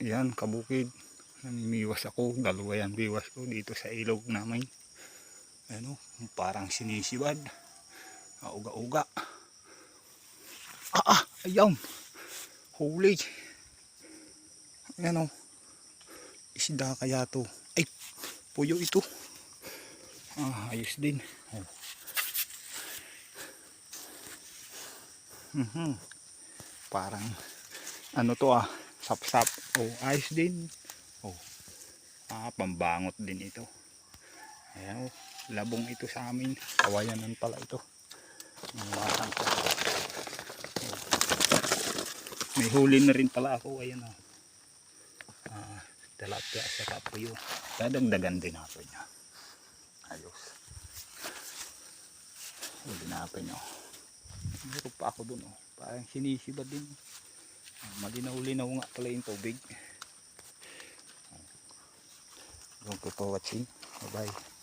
Yan, kabukid. Namimiwas ako. Dalawa yan biwas ko dito sa ilog namin. Ano, parang sinisibad. Uga-uga. Ayan. Huli. Ayan o. Isda kaya to. Ay, puyo ito. Ayos din. Parang ano to sap-sap. Ayos din. Pambangot din ito. Ayan labong ito sa amin. Kawayanan pala ito. May huli na rin pala ako. Ayan tilapia sa kapuyo. Dadagdagan din natin niya. Ayos. Huli natin nyo. Meron pa ako dun parang sinisibad din. Malinaw-linaw nga pala yung tubig. Thank you for watching. Bye bye.